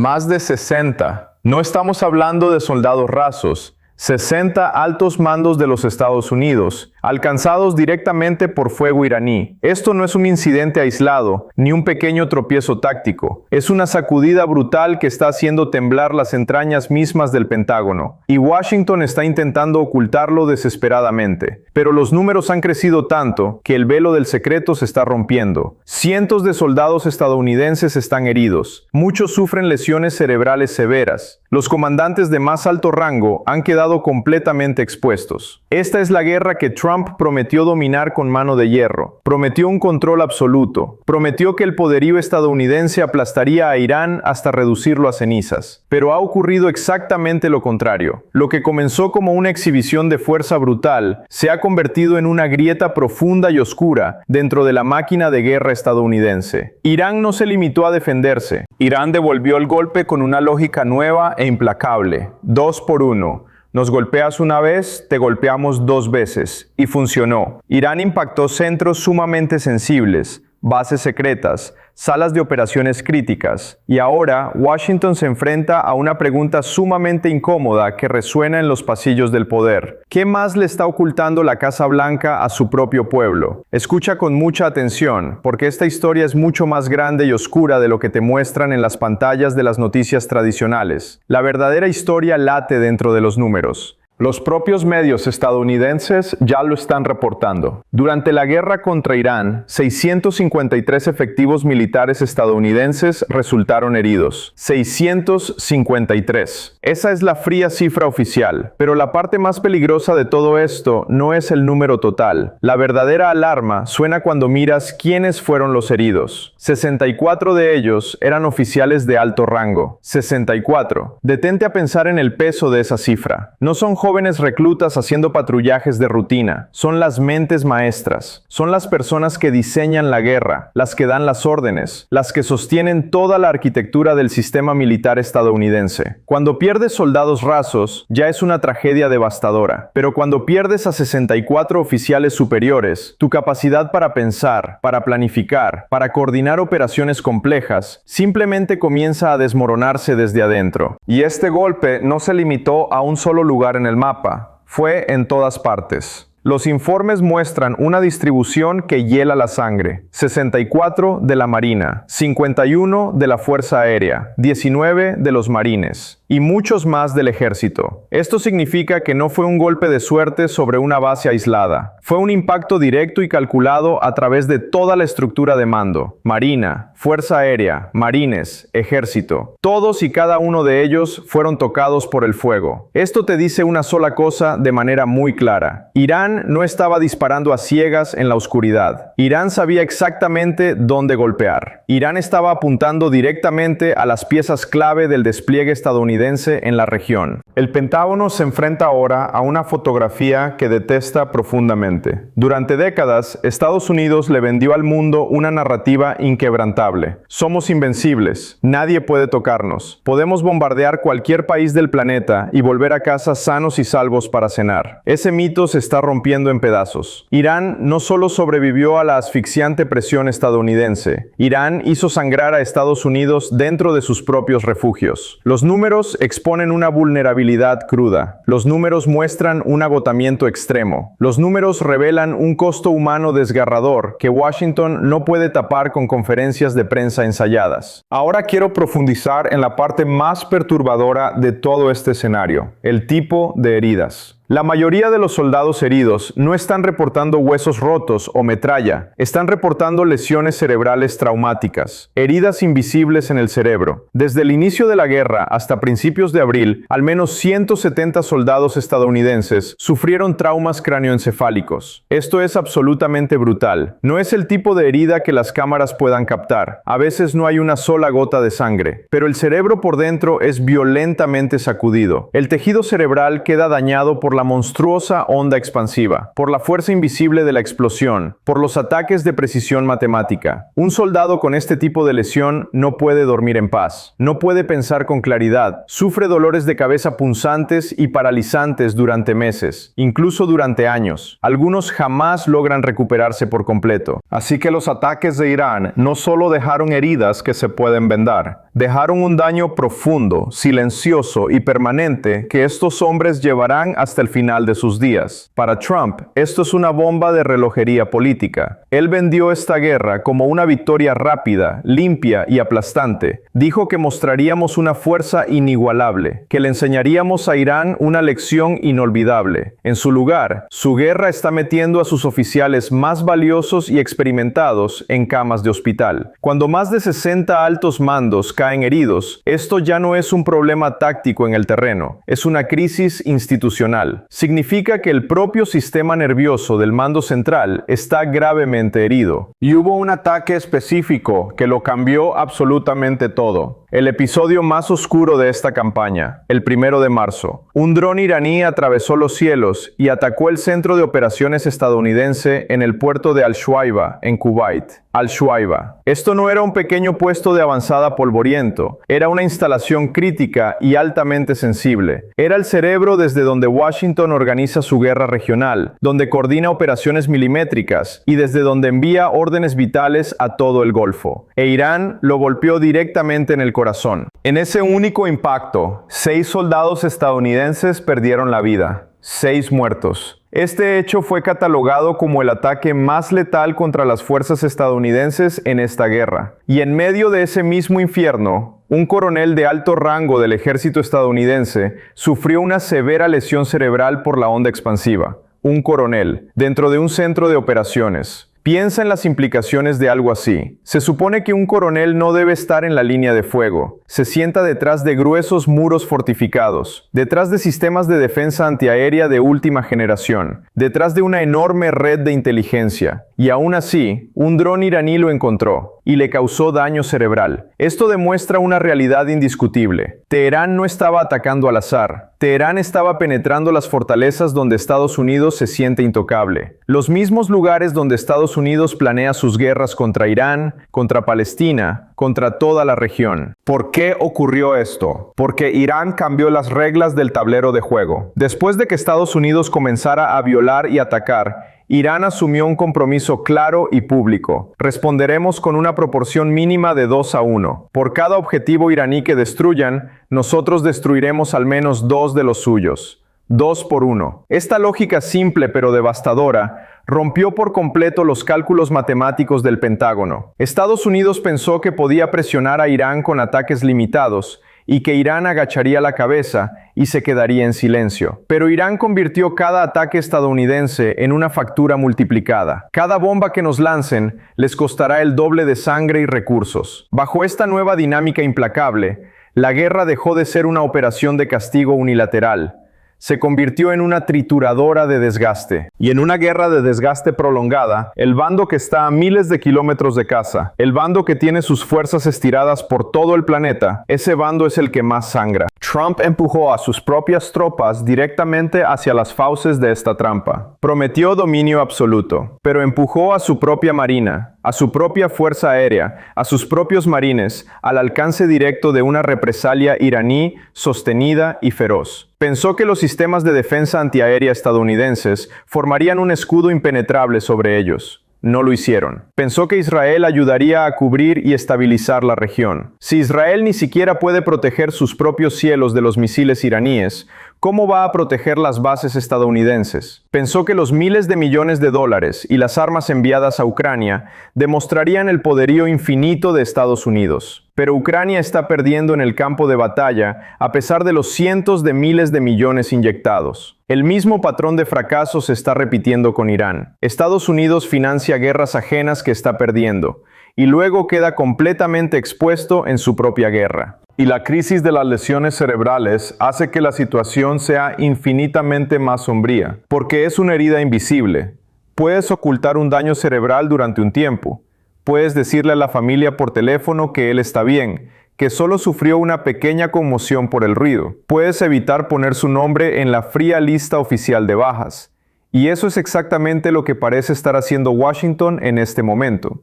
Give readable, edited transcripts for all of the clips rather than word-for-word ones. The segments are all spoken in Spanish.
Más de 60. No estamos hablando de soldados rasos. 60 altos mandos de los Estados Unidos, alcanzados directamente por fuego iraní. Esto no es un incidente aislado, ni un pequeño tropiezo táctico. Es una sacudida brutal que está haciendo temblar las entrañas mismas del Pentágono. Y Washington está intentando ocultarlo desesperadamente. Pero los números han crecido tanto que el velo del secreto se está rompiendo. Cientos de soldados estadounidenses están heridos. Muchos sufren lesiones cerebrales severas. Los comandantes de más alto rango han quedado completamente expuestos. Esta es la guerra que Trump prometió dominar con mano de hierro. Prometió un control absoluto. Prometió que el poderío estadounidense aplastaría a Irán hasta reducirlo a cenizas. Pero ha ocurrido exactamente lo contrario. Lo que comenzó como una exhibición de fuerza brutal se ha convertido en una grieta profunda y oscura dentro de la máquina de guerra estadounidense. Irán no se limitó a defenderse. Irán devolvió el golpe con una lógica nueva e implacable. 2 por 1. Nos golpeas una vez, te golpeamos 2 veces. Y funcionó. Irán impactó centros sumamente sensibles, bases secretas, salas de operaciones críticas. Y ahora, Washington se enfrenta a una pregunta sumamente incómoda que resuena en los pasillos del poder. ¿Qué más le está ocultando la Casa Blanca a su propio pueblo? Escucha con mucha atención, porque esta historia es mucho más grande y oscura de lo que te muestran en las pantallas de las noticias tradicionales. La verdadera historia late dentro de los números. Los propios medios estadounidenses ya lo están reportando. Durante la guerra contra Irán, 653 efectivos militares estadounidenses resultaron heridos. 653. Esa es la fría cifra oficial. Pero la parte más peligrosa de todo esto no es el número total. La verdadera alarma suena cuando miras quiénes fueron los heridos. 64 de ellos eran oficiales de alto rango. 64. Detente a pensar en el peso de esa cifra. No son jóvenes reclutas haciendo patrullajes de rutina. Son las mentes maestras. Son las personas que diseñan la guerra, las que dan las órdenes, las que sostienen toda la arquitectura del sistema militar estadounidense. Cuando pierdes soldados rasos, ya es una tragedia devastadora. Pero cuando pierdes a 64 oficiales superiores, tu capacidad para pensar, para planificar, para coordinar operaciones complejas, simplemente comienza a desmoronarse desde adentro. Y este golpe no se limitó a un solo lugar en el mapa, fue en todas partes. Los informes muestran una distribución que hiela la sangre. 64 de la Marina, 51 de la Fuerza Aérea, 19 de los Marines y muchos más del Ejército. Esto significa que no fue un golpe de suerte sobre una base aislada. Fue un impacto directo y calculado a través de toda la estructura de mando. Marina, Fuerza Aérea, Marines, Ejército. Todos y cada uno de ellos fueron tocados por el fuego. Esto te dice una sola cosa de manera muy clara. Irán no estaba disparando a ciegas en la oscuridad. Irán sabía exactamente dónde golpear. Irán estaba apuntando directamente a las piezas clave del despliegue estadounidense en la región. El Pentágono se enfrenta ahora a una fotografía que detesta profundamente. Durante décadas, Estados Unidos le vendió al mundo una narrativa inquebrantable. Somos invencibles. Nadie puede tocarnos. Podemos bombardear cualquier país del planeta y volver a casa sanos y salvos para cenar. Ese mito se está rompiendo en pedazos. Irán no solo sobrevivió a la asfixiante presión estadounidense. Irán hizo sangrar a Estados Unidos dentro de sus propios refugios. Los números exponen una vulnerabilidad cruda. Los números muestran un agotamiento extremo. Los números revelan un costo humano desgarrador que Washington no puede tapar con conferencias de prensa ensayadas. Ahora quiero profundizar en la parte más perturbadora de todo este escenario: el tipo de heridas. La mayoría de los soldados heridos no están reportando huesos rotos o metralla, están reportando lesiones cerebrales traumáticas, heridas invisibles en el cerebro. Desde el inicio de la guerra hasta principios de abril, al menos 170 soldados estadounidenses sufrieron traumas cráneoencefálicos. Esto es absolutamente brutal. No es el tipo de herida que las cámaras puedan captar. A veces no hay una sola gota de sangre, pero el cerebro por dentro es violentamente sacudido. El tejido cerebral queda dañado por la la monstruosa onda expansiva, por la fuerza invisible de la explosión, por los ataques de precisión matemática. Un soldado con este tipo de lesión no puede dormir en paz, no puede pensar con claridad, sufre dolores de cabeza punzantes y paralizantes durante meses, incluso durante años. Algunos jamás logran recuperarse por completo. Así que los ataques de Irán no solo dejaron heridas que se pueden vendar, dejaron un daño profundo, silencioso y permanente que estos hombres llevarán hasta el final de sus días. Para Trump, esto es una bomba de relojería política. Él vendió esta guerra como una victoria rápida, limpia y aplastante. Dijo que mostraríamos una fuerza inigualable, que le enseñaríamos a Irán una lección inolvidable. En su lugar, su guerra está metiendo a sus oficiales más valiosos y experimentados en camas de hospital. Cuando más de 60 altos mandos caen heridos, esto ya no es un problema táctico en el terreno, es una crisis institucional. Significa que el propio sistema nervioso del mando central está gravemente herido. Y hubo un ataque específico que lo cambió absolutamente todo. El episodio más oscuro de esta campaña, el 1 de marzo. Un dron iraní atravesó los cielos y atacó el centro de operaciones estadounidense en el puerto de Al-Shuaiba, en Kuwait. Al-Shuaiba. Esto no era un pequeño puesto de avanzada polvoriento, era una instalación crítica y altamente sensible. Era el cerebro desde donde Washington organiza su guerra regional, donde coordina operaciones milimétricas y desde donde envía órdenes vitales a todo el Golfo. E Irán lo golpeó directamente en el corazón. En ese único impacto, 6 soldados estadounidenses perdieron la vida. 6 muertos. Este hecho fue catalogado como el ataque más letal contra las fuerzas estadounidenses en esta guerra. Y en medio de ese mismo infierno, un coronel de alto rango del ejército estadounidense sufrió una severa lesión cerebral por la onda expansiva. Un coronel, dentro de un centro de operaciones. Piensa en las implicaciones de algo así. Se supone que un coronel no debe estar en la línea de fuego. Se sienta detrás de gruesos muros fortificados, detrás de sistemas de defensa antiaérea de última generación, detrás de una enorme red de inteligencia. Y aún así, un dron iraní lo encontró y le causó daño cerebral. Esto demuestra una realidad indiscutible. Teherán no estaba atacando al azar. Teherán estaba penetrando las fortalezas donde Estados Unidos se siente intocable. Los mismos lugares donde Estados Unidos planea sus guerras contra Irán, contra Palestina, contra toda la región. ¿Por qué ocurrió esto? Porque Irán cambió las reglas del tablero de juego. Después de que Estados Unidos comenzara a violar y atacar, Irán asumió un compromiso claro y público. Responderemos con una proporción mínima de 2-1. Por cada objetivo iraní que destruyan, nosotros destruiremos al menos 2 de los suyos. 2-1. Esta lógica simple pero devastadora rompió por completo los cálculos matemáticos del Pentágono. Estados Unidos pensó que podía presionar a Irán con ataques limitados y que Irán agacharía la cabeza y se quedaría en silencio. Pero Irán convirtió cada ataque estadounidense en una factura multiplicada. Cada bomba que nos lancen les costará el doble de sangre y recursos. Bajo esta nueva dinámica implacable, la guerra dejó de ser una operación de castigo unilateral. Se convirtió en una trituradora de desgaste. Y en una guerra de desgaste prolongada, el bando que está a miles de kilómetros de casa, el bando que tiene sus fuerzas estiradas por todo el planeta, ese bando es el que más sangra. Trump empujó a sus propias tropas directamente hacia las fauces de esta trampa. Prometió dominio absoluto, pero empujó a su propia marina, a su propia fuerza aérea, a sus propios marines, al alcance directo de una represalia iraní sostenida y feroz. Pensó que los sistemas de defensa antiaérea estadounidenses formarían un escudo impenetrable sobre ellos. No lo hicieron. Pensó que Israel ayudaría a cubrir y estabilizar la región. Si Israel ni siquiera puede proteger sus propios cielos de los misiles iraníes, ¿cómo va a proteger las bases estadounidenses? Pensó que los miles de millones de dólares y las armas enviadas a Ucrania demostrarían el poderío infinito de Estados Unidos. Pero Ucrania está perdiendo en el campo de batalla a pesar de los cientos de miles de millones inyectados. El mismo patrón de fracaso se está repitiendo con Irán. Estados Unidos financia guerras ajenas que está perdiendo y luego queda completamente expuesto en su propia guerra. Y la crisis de las lesiones cerebrales hace que la situación sea infinitamente más sombría, porque es una herida invisible. Puedes ocultar un daño cerebral durante un tiempo. Puedes decirle a la familia por teléfono que él está bien, que solo sufrió una pequeña conmoción por el ruido. Puedes evitar poner su nombre en la fría lista oficial de bajas. Y eso es exactamente lo que parece estar haciendo Washington en este momento.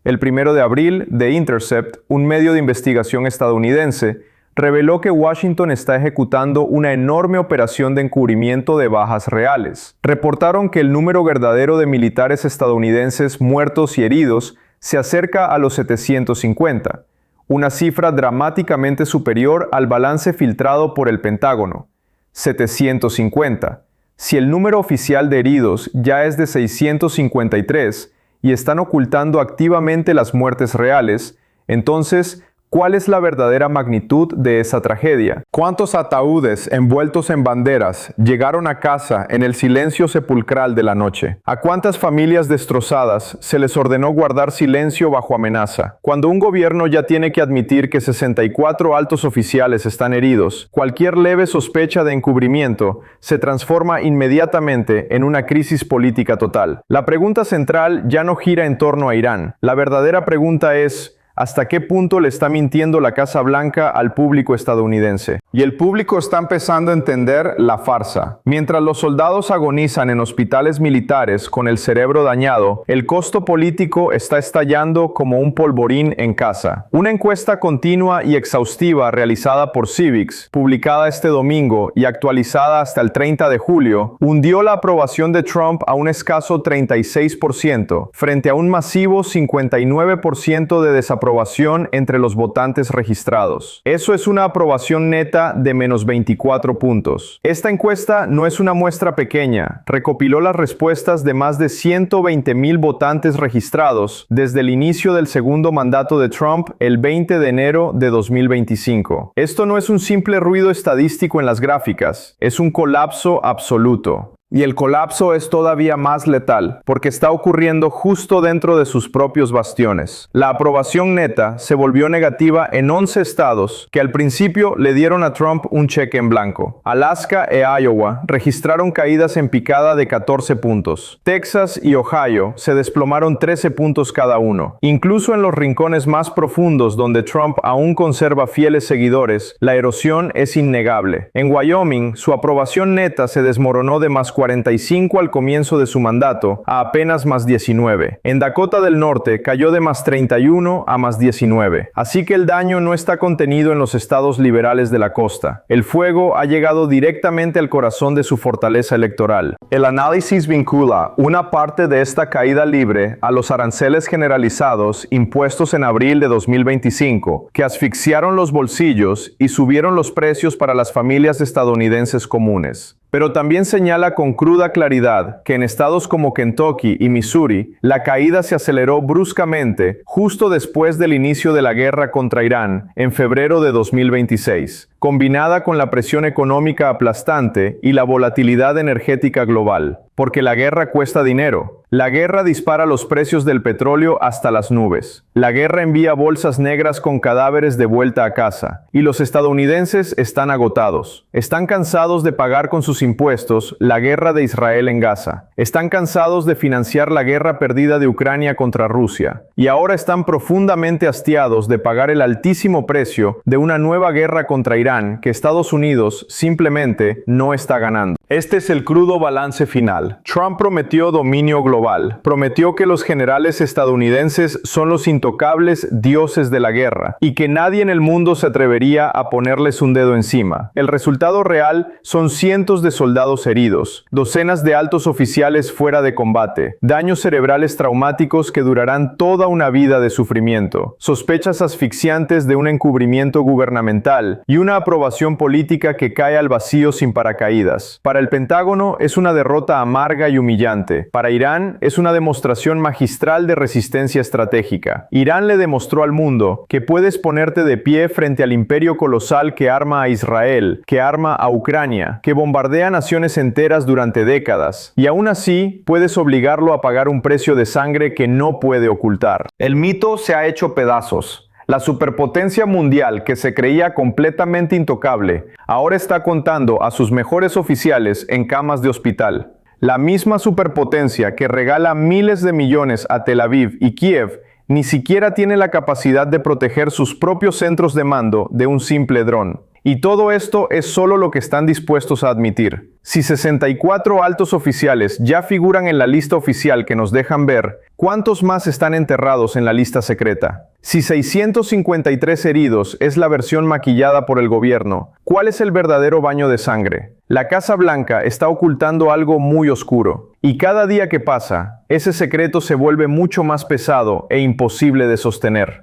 El 1 de abril, The Intercept, un medio de investigación estadounidense, reveló que Washington está ejecutando una enorme operación de encubrimiento de bajas reales. Reportaron que el número verdadero de militares estadounidenses muertos y heridos se acerca a los 750, una cifra dramáticamente superior al balance filtrado por el Pentágono. 750. Si el número oficial de heridos ya es de 653 y están ocultando activamente las muertes reales, entonces, ¿cuál es la verdadera magnitud de esa tragedia? ¿Cuántos ataúdes envueltos en banderas llegaron a casa en el silencio sepulcral de la noche? ¿A cuántas familias destrozadas se les ordenó guardar silencio bajo amenaza? Cuando un gobierno ya tiene que admitir que 64 altos oficiales están heridos, cualquier leve sospecha de encubrimiento se transforma inmediatamente en una crisis política total. La pregunta central ya no gira en torno a Irán. La verdadera pregunta es: ¿hasta qué punto le está mintiendo la Casa Blanca al público estadounidense? Y el público está empezando a entender la farsa. Mientras los soldados agonizan en hospitales militares con el cerebro dañado, el costo político está estallando como un polvorín en casa. Una encuesta continua y exhaustiva realizada por Civiqs, publicada este domingo y actualizada hasta el 30 de julio, hundió la aprobación de Trump a un escaso 36%, frente a un masivo 59% de desaprobación entre los votantes registrados. Eso es una aprobación neta de menos 24 puntos. Esta encuesta no es una muestra pequeña. Recopiló las respuestas de más de 120,000 votantes registrados desde el inicio del segundo mandato de Trump el 20 de enero de 2025. Esto no es un simple ruido estadístico en las gráficas, es un colapso absoluto. Y el colapso es todavía más letal, porque está ocurriendo justo dentro de sus propios bastiones. La aprobación neta se volvió negativa en 11 estados que al principio le dieron a Trump un cheque en blanco. Alaska e Iowa registraron caídas en picada de 14 puntos. Texas y Ohio se desplomaron 13 puntos cada uno. Incluso en los rincones más profundos donde Trump aún conserva fieles seguidores, la erosión es innegable. En Wyoming, su aprobación neta se desmoronó de más 45 al comienzo de su mandato a apenas más 19. En Dakota del Norte cayó de más 31 a más 19. Así que el daño no está contenido en los estados liberales de la costa. El fuego ha llegado directamente al corazón de su fortaleza electoral. El análisis vincula una parte de esta caída libre a los aranceles generalizados impuestos en abril de 2025, que asfixiaron los bolsillos y subieron los precios para las familias estadounidenses comunes. Pero también señala con cruda claridad que en estados como Kentucky y Missouri, la caída se aceleró bruscamente justo después del inicio de la guerra contra Irán en febrero de 2026, combinada con la presión económica aplastante y la volatilidad energética global. Porque la guerra cuesta dinero. La guerra dispara los precios del petróleo hasta las nubes. La guerra envía bolsas negras con cadáveres de vuelta a casa. Y los estadounidenses están agotados. Están cansados de pagar con sus impuestos la guerra de Israel en Gaza. Están cansados de financiar la guerra perdida de Ucrania contra Rusia. Y ahora están profundamente hastiados de pagar el altísimo precio de una nueva guerra contra Irán que Estados Unidos simplemente no está ganando. Este es el crudo balance final. Trump prometió dominio global. Prometió que los generales estadounidenses son los intocables dioses de la guerra y que nadie en el mundo se atrevería a ponerles un dedo encima. El resultado real son cientos de soldados heridos, docenas de altos oficiales fuera de combate, daños cerebrales traumáticos que durarán toda una vida de sufrimiento, sospechas asfixiantes de un encubrimiento gubernamental y una aprobación política que cae al vacío sin paracaídas. Para el Pentágono es una derrota amarga y humillante. Para Irán es una demostración magistral de resistencia estratégica. Irán le demostró al mundo que puedes ponerte de pie frente al imperio colosal que arma a Israel, que arma a Ucrania, que bombardea naciones enteras durante décadas, y aún así puedes obligarlo a pagar un precio de sangre que no puede ocultar. El mito se ha hecho pedazos. La superpotencia mundial que se creía completamente intocable, ahora está contando a sus mejores oficiales en camas de hospital. La misma superpotencia que regala miles de millones a Tel Aviv y Kiev ni siquiera tiene la capacidad de proteger sus propios centros de mando de un simple dron. Y todo esto es solo lo que están dispuestos a admitir. Si 64 altos oficiales ya figuran en la lista oficial que nos dejan ver, ¿cuántos más están enterrados en la lista secreta? Si 653 heridos es la versión maquillada por el gobierno, ¿cuál es el verdadero baño de sangre? La Casa Blanca está ocultando algo muy oscuro, y cada día que pasa, ese secreto se vuelve mucho más pesado e imposible de sostener.